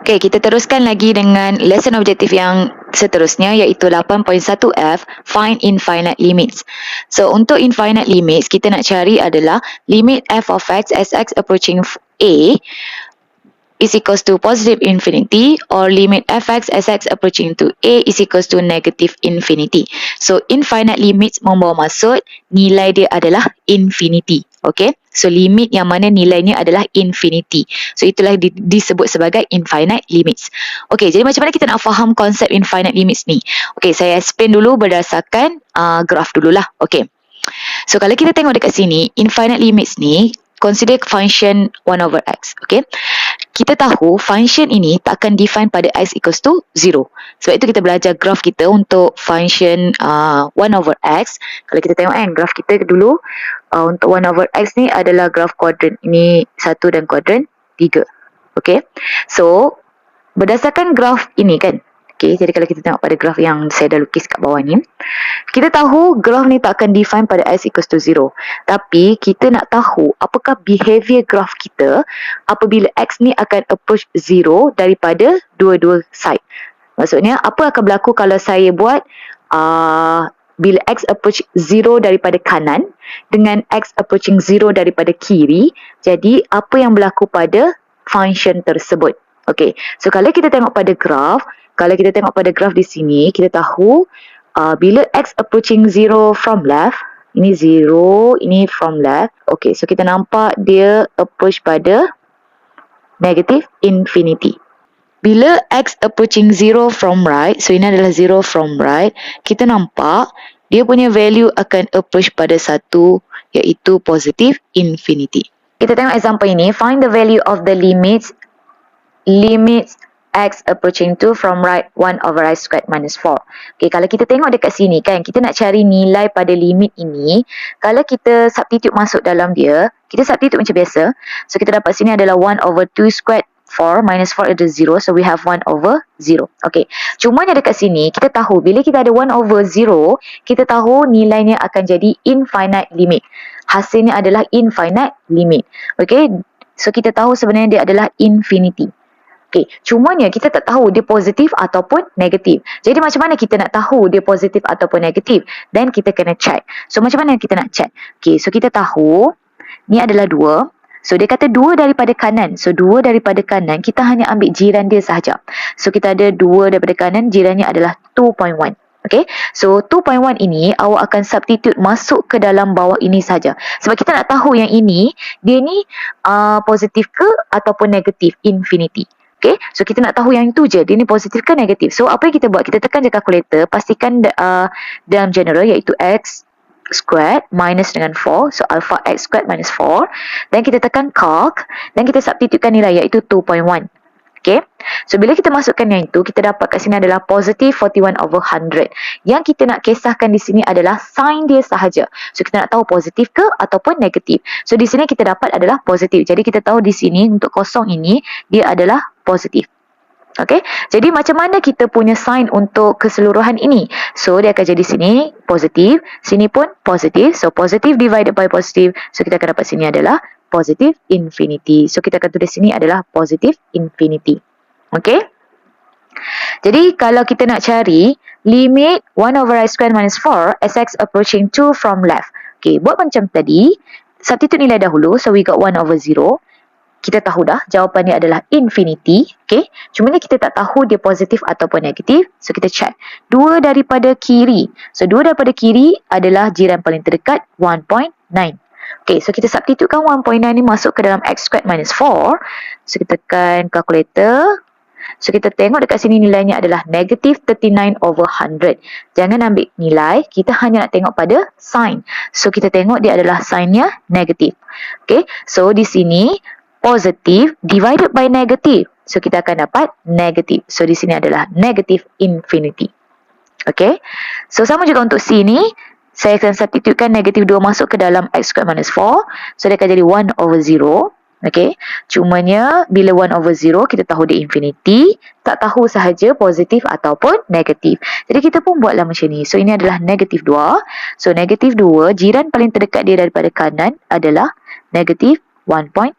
Okey, kita teruskan lagi dengan lesson objektif yang seterusnya iaitu 8.1F, find infinite limits. So, untuk infinite limits, kita nak cari adalah limit f of x as x approaching a is equals to positive infinity or limit fx as x approaching to a is equals to negative infinity. So, infinite limits membawa maksud nilai dia adalah infinity. Okay? So, limit yang mana nilainya adalah infinity. So, itulah disebut sebagai infinite limits. Okay, jadi macam mana kita nak faham konsep infinite limits ni? Okay, saya explain dulu berdasarkan graf dululah. Okay. So, kalau kita tengok dekat sini, infinite limits ni consider function 1 over x. Okay. Kita tahu function ini tak akan define pada x equals to 0. Sebab itu kita belajar graf kita untuk function 1 over x. Kalau kita tengok graf kita dulu untuk 1 over x ni adalah graf kuadran. Ini 1 dan kuadran 3. Okay. So, berdasarkan graf ini kan. Okay, jadi kalau kita tengok pada graf yang saya dah lukis kat bawah ni, kita tahu graf ni tak akan define pada x equals to 0. Tapi kita nak tahu apakah behavior graf kita apabila x ni akan approach 0 daripada dua-dua side. Maksudnya apa akan berlaku kalau saya buat bila x approach 0 daripada kanan dengan x approaching 0 daripada kiri. Jadi apa yang berlaku pada function tersebut. Okay, so kalau kita tengok pada graf, kalau kita tengok pada graf di sini, kita tahu bila x approaching 0 from left, ini 0, ini from left. Okay, so kita nampak dia approach pada negative infinity. Bila x approaching 0 from right, so ini adalah 0 from right, kita nampak dia punya value akan approach pada 1, iaitu positive infinity. Kita tengok example ini, find the value of the limits x approaching 2 from right 1 over x squared minus 4. Okay, kalau kita tengok dekat sini kan, kita nak cari nilai pada limit ini. Kalau kita substitute masuk dalam dia, kita substitute macam biasa. So, kita dapat sini adalah 1 over 2 squared 4 minus 4 ada 0. So, we have 1 over 0. Okay, cumanya dekat sini, kita tahu bila kita ada 1 over 0, kita tahu nilainya akan jadi infinite limit. Hasilnya adalah infinite limit. Okay, so kita tahu sebenarnya dia adalah infinity. Okay, cumanya kita tak tahu dia positif ataupun negatif. Jadi macam mana kita nak tahu dia positif ataupun negatif? Then kita kena check. So macam mana kita nak check? Okay, so kita tahu ni adalah 2. So dia kata 2 daripada kanan. So 2 daripada kanan, kita hanya ambil jiran dia sahaja. So kita ada 2 daripada kanan, jirannya adalah 2.1. Okay, so 2.1 ini awak akan substitute masuk ke dalam bawah ini saja. Sebab kita nak tahu yang ini, dia ni positif ke ataupun negatif, infinity. Okay, so kita nak tahu yang itu je, dia ni positif ke negatif. So apa yang kita buat, kita tekan je kalkulator, pastikan dalam general iaitu x squared minus dengan 4. So alpha x squared minus 4. Dan kita tekan calc, dan kita substitutekan nilai iaitu 2.1. Okay, so bila kita masukkan yang itu, kita dapat kat sini adalah positive 41 over 100. Yang kita nak kisahkan di sini adalah sign dia sahaja. So kita nak tahu positif ke ataupun negatif. So di sini kita dapat adalah positif. Jadi kita tahu di sini untuk kosong ini dia adalah positif. Okay, jadi macam mana kita punya sign untuk keseluruhan ini? So dia akan jadi sini positif, sini pun positif. So positif divided by positif. So kita akan dapat sini adalah positive infinity. So kita akan tulis sini adalah positive infinity. Okay, jadi kalau kita nak cari limit 1 over x squared minus 4 as x approaching 2 from left. Okay, buat macam tadi, substitute nilai dahulu. So we got 1 over 0. Kita tahu dah jawapannya adalah infinity. Okay, cuma ni kita tak tahu dia positif ataupun negatif. So kita check 2 daripada kiri. So 2 daripada kiri adalah jiran paling terdekat 1.9. Okay, so kita substitutekan 1.9 ni masuk ke dalam x squared minus 4. So kita tekan calculator. So kita tengok dekat sini nilainya adalah negative 39 over 100. Jangan ambil nilai, kita hanya nak tengok pada sign. So kita tengok dia adalah signnya negatif. Okay, so di sini positif divided by negative. So kita akan dapat negatif. So di sini adalah negative infinity. Okay, so sama juga untuk sini. Saya akan substitutekan negatif 2 masuk ke dalam x squared minus 4. So dia akan jadi 1 over 0. Okay, cumanya bila 1 over 0 kita tahu dia infinity. Tak tahu sahaja positif ataupun negatif. Jadi kita pun buatlah macam ni. So ini adalah negatif 2. So negatif 2, jiran paling terdekat dia daripada kanan adalah negatif 1.9.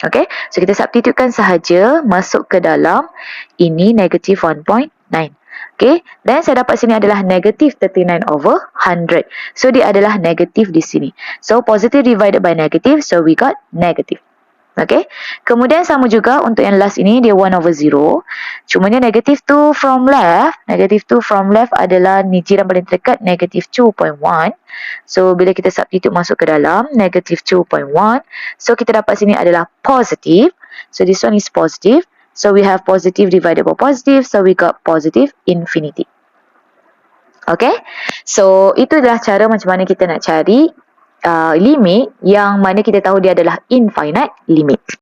Okay, so kita substitutekan sahaja masuk ke dalam ini negative 1.9. Okay, dan saya dapat sini adalah negative 39 over 100. So dia adalah negative di sini. So positive divided by negative, so we got negative. Okay, kemudian sama juga untuk yang last ini dia 1 over 0. Cumanya negative 2 from left, adalah ni jiran paling terdekat negative 2.1. So bila kita substitute masuk ke dalam negative 2.1, so kita dapat sini adalah positive. So this one is positive. So we have positive divided by positive, so we got positive infinity. Okay, so itu adalah cara macam mana kita nak cari limit yang mana kita tahu dia adalah infinite limit.